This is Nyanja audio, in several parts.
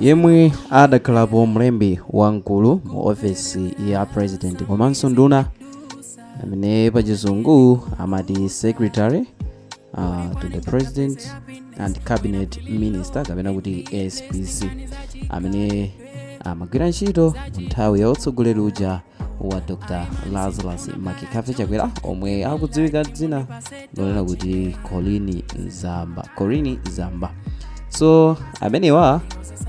yemwe adakhala mlembi wamkulu mu ofesi ya president komanso nduna amene pachizungu amati secretary to the president and cabinet minister kapena kuti SPC amene amagwira ntchito mu nthawi ya utsogoleri uja wa Dr. Lazarus Makikafye Chakwera omwe akudziwika dzina lonena kuti colleen Zamba. So amenewa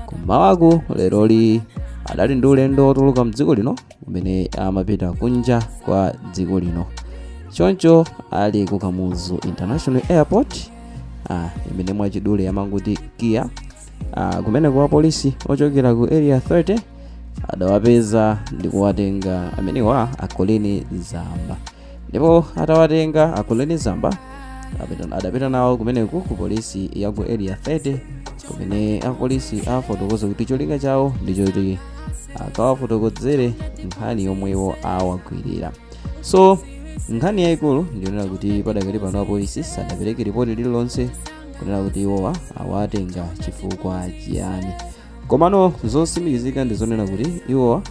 kumawaku leroli adali ndi ulendo otuluka mdziko lino umene amapita kunja kwa dziko lino. Choncho ali ku Kamuzu International Airport imene mwachidule yamanguti Kia kumene kwa polisi ochokera ku area 30 adawapeza ndi kuwatenga amenewa colleen Zamba. Ndipo atawatenga colleen Zamba adapita nawo kumeneku ku polisi ya ku area 30 kumene apolisi afotokoza kuti cholinga chawo ndichoti akawafotokozere nkhani yomwewo awagwirira. So nkhani yayikulu ndionera kuti padakali pano apolisi sadapereke ripoti lililonse kunena kuti iwowa awatenga chifukwa chiyani. Komano zosimikizika ndi zonena kuti iwowa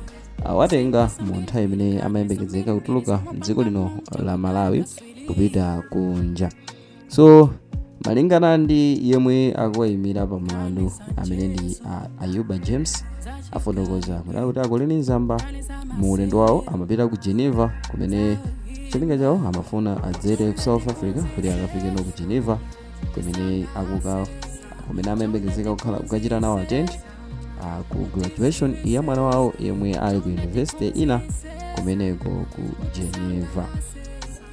awatenga mu nthawi imene amayembekezeka kutuluka mdziko lino la Malawi kupita kunja. So malingana ndi yemwe akuwayimira pa mlandu amene ndi Ayuba James afotokoza kuti colleen Zamba mu ulendo wawo amapita ku Geneva kumene cholinga chawo amafuna adzere ku South Africa kuti akafike no ku Geneva kumene kumene amayembekezeka kukachita nawo attend ku graduation ya mwana wawo yemwe ali ku university ina kumeneko ku Geneva.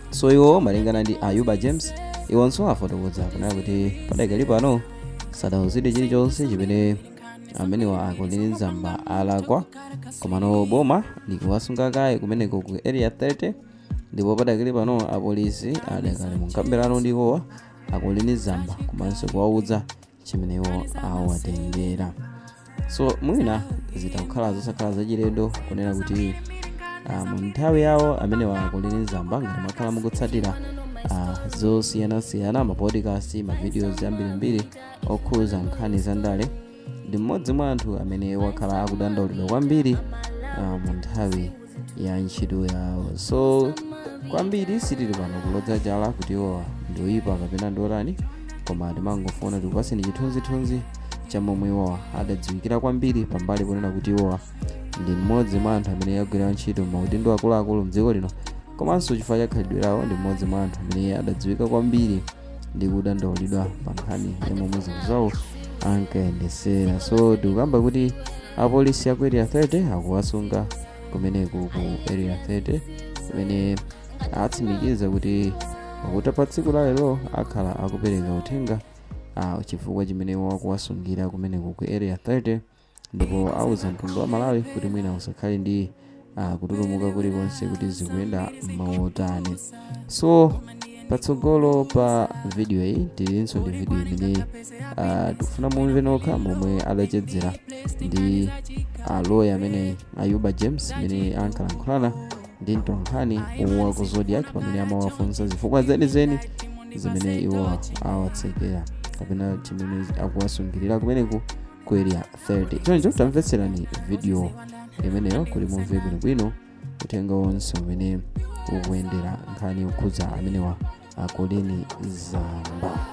So iwo malingana ndi Ayuba James iwonso afotokoza kuti padakali pano sadauzidwe chilichonse chimene amenewa colleen Zamba alakwa, komano boma likuwasunga kaye kumeneko ku area 30 ndipo padakali pano apolisi adakali mu nkambirano ndi iwowa colleen Zamba komanso kuwauza chimenewo awatengera. So mwina zitakhala zosakhala zachilendo kunena kuti mu nthawi yawo amenewa colleen Zamba ngati makhala mukutsatira zosiyanasiyana mapodcast mavideos ambirimbiri okhuza nkhani za ndale ndi mmodzi mwa anthu amene wakhala akudandaulidwa kwambiri mu nthawi ya ntchito yawo. So kwambiri sitili pano kulodza chala kuti iwowa ndioyipa kapena ndiotani, koma timangofuna tikupaseni chithunzithunzi cha momwe iwowa adadziwikira kwambiri pambali ponena kuti iwowa ndi mmodzi mwa anthu amene agwira ntchito maudindo akuluakulu mdziko lino, komanso chifukwa cha khalidwe lawo ndi mmodzi mwa anthu amene adadziwika kwambiri ndi kudandaulidwa pa nkhani ya momwe zinthu zawo ankayendesera. So tikukamba kuti apolisi aku area 30 akuwasunga kumeneku ku area 30 kumene atsimikiza kuti pa tsiku la lero akhala akupereka uthenga chifukwa chimene wakuwasungira kumeneku ku area 30 ndipo auza mtundu wa Malawi kuti mwina usakhale ndi kutulumuka kulikonse kuti zikuyenda maotani. So patsogolo pa video iyi tilinso ndi video imene tikufuna mumve nokha momwe adachedzera ndi lawyer amene Ayuba James amene ankalankhulana ndi mtolankhani wa ku Zodiac pamene amawafunsa zifukwa zenizeni zimene iwo awatsekera kapena chimene akuwasungirira kumeneku ku area 30. Choncho tamvetserani video imeneyo kuti mumve bwinobwino uthenga wonse umene ukuyendera nkhani yokhudza amenewa colleen Zamba.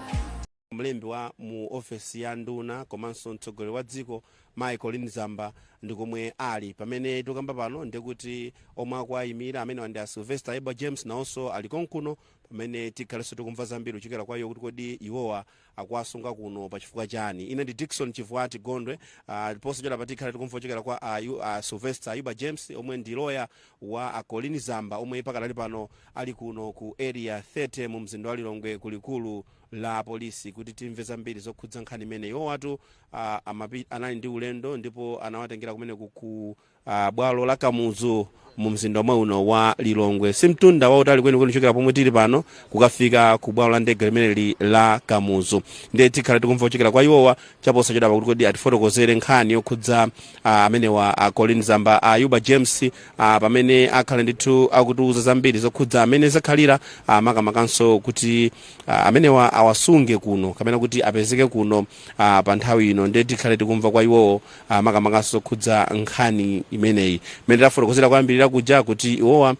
Mlembi wa mu ofesi ya nduna komanso mtsogoleri wa dziko mai colleen Zamba ndikomwe ali pamene tikamba pano ndikuti omwe akuwayimira amene ndi Sylvester Ayuba James nawonso ali konkuno pamene tikhalenso tikumva zambiri kuchokera kwa iwo kuti kodi iwowa akuwasunga kuno pa chifukwa chani. Ine ndi Dickson Chivwati Gondwe ndiponso chera patikhala tikumva kuchokera kwa Sylvester Ayuba James omwe ndi lawyer wa colleen Zamba omwe pakadali pano ali kuno ku area 30 mu mzinda wa Lilongwe kulikulu la polisi kuti timve zambiri zokhudza nkhani imene iwowatu anali ndi ulendo ndipo anawatengera kumene ku bwalo la Kamuzu mu mzinda omwe uno wa Lilongwe. Simtunda wautali kwenikweni kuchokera pomwe tili pano kukafika ku bwalo la ndege limeneli la Kamuzu. ndiye tikhala tikumva kuchokera kwa iwowa chaposa chodapa kuti kodi atifotokozere nkhani yokhudza amene wa colleen zamba ayuba james pamene akhala ndithu akutiuza zambiri zokhudza amene zakhalira makamakanso kuti amene wa awasunge kuno kapena kuti apezeke kuno pa nthawi ino ndiye tikhale tikumva kwa iwowo makamakanso zokhudza nkhani imeneyi imene tafotokozera kwambirira kuja kuti iwowa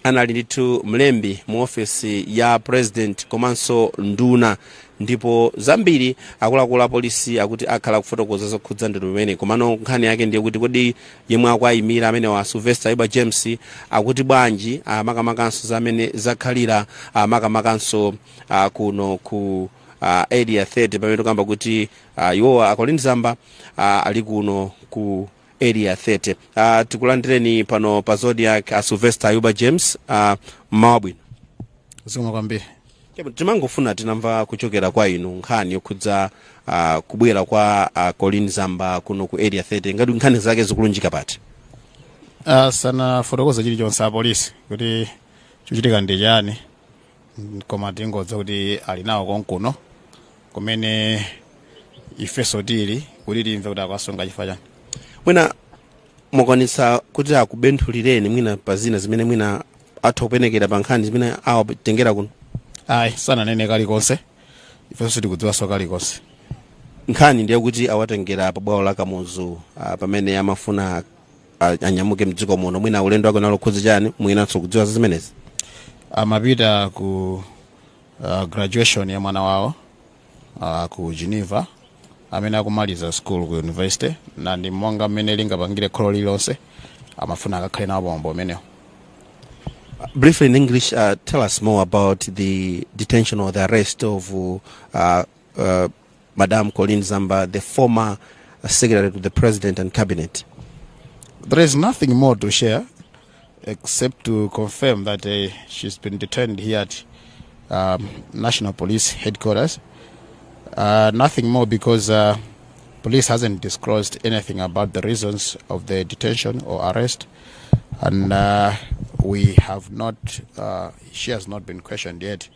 anali ndithu mlembi mu ofesi ya president komanso nduna ndipo zambiri akuluakulu a polisi akuti akhala kufotokoza zokhudza ndinu imene komano nkhani yake ndiye kuti kodi yemwe akwayimira amene wa Sylvester Ayuba James akuti bwanji makamakanso zamene zakhalira makamakanso kuno ku area 30 pamene tukamba kuti iwowa Colleen Zamba ali kuno ku area 30 tikulandireni pano pa Zodiac Sylvester Ayuba James mawabwino zomwe kwambiri timangofuna tinamva kuchokera kwa inu nkhani yokhudza kubwera kwa Colleen Zamba kuno ku area 30 ngati nkhani zake zikulunjika pati sana fotokoza chilichonse a polisi kuti chuchitika ndi chani koma tingodza kuti ali nawo konkuno kumene ifeso tili kuti timve kuti akwasunga chifukwa chani mwina mukwanitsa kuti akubenthulireni mwina pazina zimene mwina atha kupenekera pa nkhani zimene awatengera kuno sana nene kalikonse ifeso tikudziwaso kalikonse nkhani ndiye kuti awatengera pa bwalo la Kamuzu pamene amafuna anyamuke mdziko muno mwina ulendo wake nalokhudza chani mwinanso kudziwa zimenezi amapita ku graduation ya mwana wawo ku Geneva amene akumaliza school ku university na ndi monga mmene lingapangire kholo lilonse amafuna akakhale nawo pombo umenewo. Briefly in English, tell us more about the detention or the arrest of Madame Colleen Zamba, the former secretary to the president and cabinet. There is nothing more to share except to confirm that she's been detained here at National Police Headquarters. Nothing more because police hasn't disclosed anything about the reasons of the detention or arrest, and we have not. She has not been questioned yet,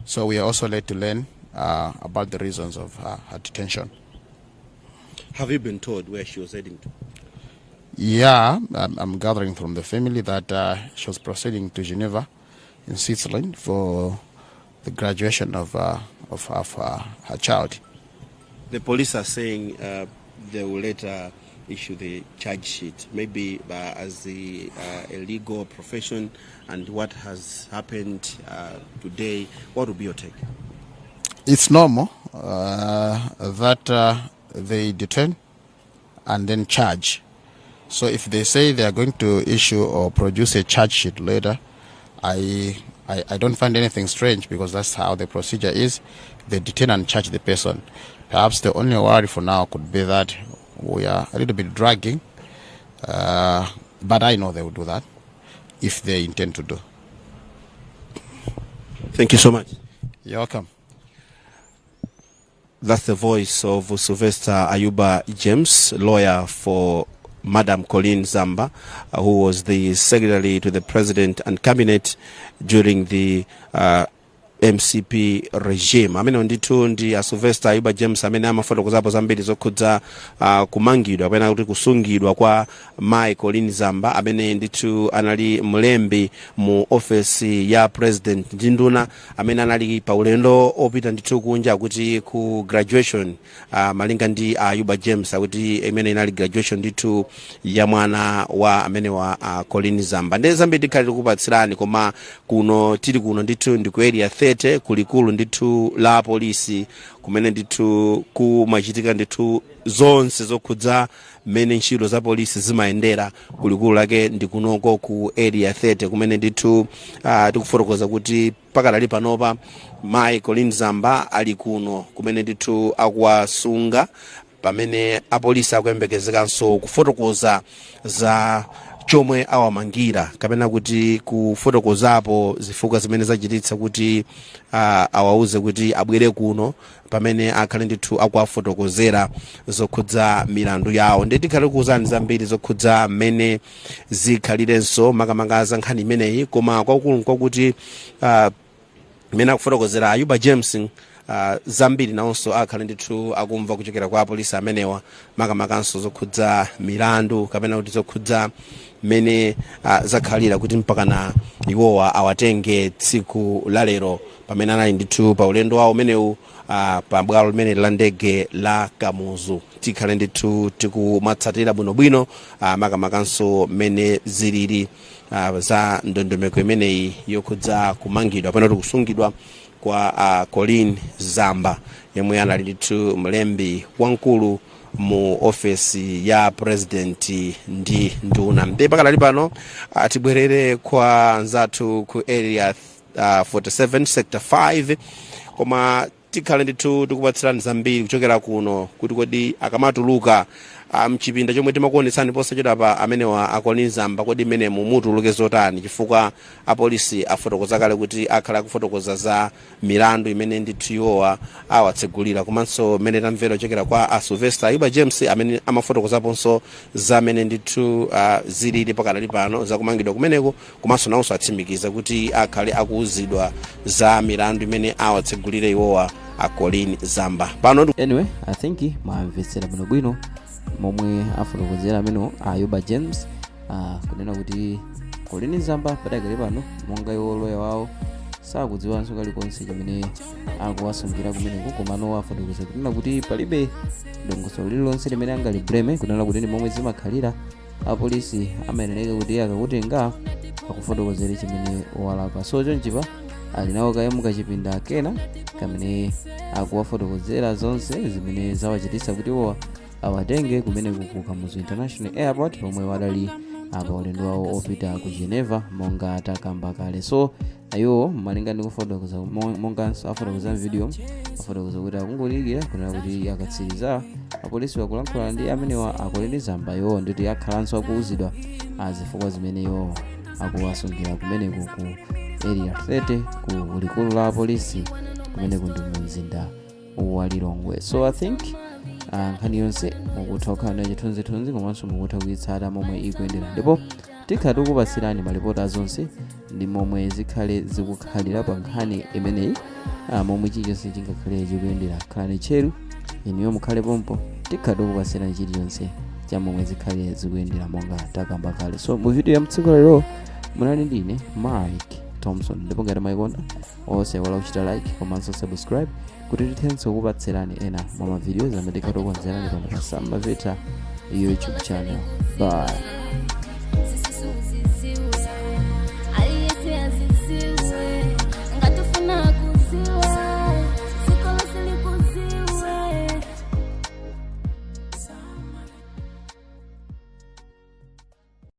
so we are also led to learn about the reasons of her detention. Have you been told where she was heading to? Yeah, I'm gathering from the family that she was proceeding to Geneva in Switzerland for the graduation of her child. The police are saying they will later issue the charge sheet, maybe as a legal profession, and what has happened today. What would be your take? It's normal that they detain and then charge. So if they say they are going to issue or produce a charge sheet later, I don't find anything strange because that's how the procedure is. They detain and charge the person. Perhaps the only worry for now could be that we are a little bit dragging, but I know they will do that if they intend to do. Thank you so much. You're welcome. That's the voice of Sylvester Ayuba James, lawyer for Madam Colleen Zamba, who was the secretary to the president and cabinet during the MCP regime. Amene ndithu ndi Sylvester Ayuba James amene amafotokozapo zambiri zokhudza kumangidwa kapena kuti kusungidwa kwa Mai Colleen Zamba amene ndithu anali mlembi mu ofesi ya president ndi nduna amene anali pa ulendo opita ndithu kunja kuti ku graduation malinga ndi Ayuba James akuti imene inali graduation ndithu ya mwana wa amene wa Colleen Zamba. Ndi zambiri tikhali kupatsirani koma kuno tili kuno ndithu ndi ku area 30 kulikulu ndithu la polisi kumene ndithu kumachitika ndithu zonse zokhudza mmene ntchito za polisi zimayendera kulikulu lake ndi kunoko ku area 30 kumene ndithu tikufotokoza kuti pakadali panopa Mai Colleen Zamba ali kuno kumene ndithu akuwasunga pamene apolisi akuyembekezekanso kufotokoza za chomwe awamangira kapena kuti kufotokozapo zifukwa zimene zachititsa kuti awauze kuti abwere kuno pamene akhale ndithu akuwafotokozera zokhudza milandu yawo. Ndi tikhale kuwuzani zambiri zokhudza mmene zikhalirenso makamaka za nkhani imeneyi koma kwakulu kwakuti mmene akufotokozera Ayuba James zambiri nawonso akhale ndithu akumva kuchokera kwa apolisi amenewa makamakanso zokhudza milandu kapena kuti zokhudza mene zakhalira kuti mpakana iwowa awatenge tsiku lalero pamene anali ndithu pa ulendo wawo umenewu pa bwalo limene la ndege la Kamuzu. Tikhale ndithu tikumatsatira bwinobwino makamakanso mene zilili za ndondomeko imeneyi yokhudza kumangidwa pano kusungidwa kwa Colleen Zamba yemwe anali ndithu mlembi wankulu mu ofesi ya president ndi nduna. Ndi pakali pano tibwerere kwa nzathu ku area 47 sector 5 koma tikhale ndithu tikupatsirani zambiri kuchokera kuno kuti kodi akamatuluka mchipinda chomwe timakuonetsani posachedwa pa amenewa a Colleen Zamba kodi mmene mumutuluke zotani chifukwa apolisi afotokoza kale kuti akhala kufotokoza za milandu imene ndithu iwowa awatsegulira komanso mmene tamvera kuchokera kwa Sylvester James amene amafotokozaponso za mmene ndithu zilili pakali pano zakumangidwa kumeneko komanso nawonso atsimikiza kuti akhale akuuzidwa za milandu imene awatsegulira iwowa a Colleen Zamba pano. Anyway, I think mwamvetsera bwinobwino momwe afotokozera amene Ayuba James kunena kuti Colleen Zamba padakali pano monga yoloya wawo sakudziwanso kalikonse chimene akuwasungira kumeneko komano afotokoza kunena kuti palibe dongosolo lililonse limene angalibleme kunena kuti ndi momwe zimakhalira apolisi amayeneka kuti akakutenga akufotokozera chimene walapa. So chonchipa alinawo kayamuka chipinda kena kamene akuwafotokozera zonse zimene zawachitisa kuti awatenge kumene ku Kamuzu International Airport pomwe wadali pa ulendo wawo opita ku Geneva monga takamba kale. So ayo malinga ndi kufotokoza monga afotokoza video afotokoza kuti akungolikira kunena kuti akatsiriza apolisi wakulankhula ndi amenewa a Colleen Zamba yo nditi akhalanso akuuzidwa zifukwa zimene yo akuwasungira kumene ku area 30 ku likulu la polisi kumene ndi mzinda wa Lilongwe. So I think nkhani yonse mukutha na chithunzithunzi komanso mukutha kuyitsata momwe ikuyendera ndipo tikhala tikupasirani malipoti zonse ndi momwe zikhale zikukhalira pa nkhani imeneyi momwe chilichonse chingakhale chikuyendera. Khalani tcheru inuyo mukhale pompo tikhala tikupasirani chilichonse cha momwe zikhale zikuyendera monga takamba kale. So mu video ya mtsiku lero munali ndine Mike Thompson ndipo ngati mwayikonda onse wala kuchita like komanso subscribe kuti tithenso kupatserani ena mwa videos amene tikatokonzerani pa Zamba YouTube channel. Bye.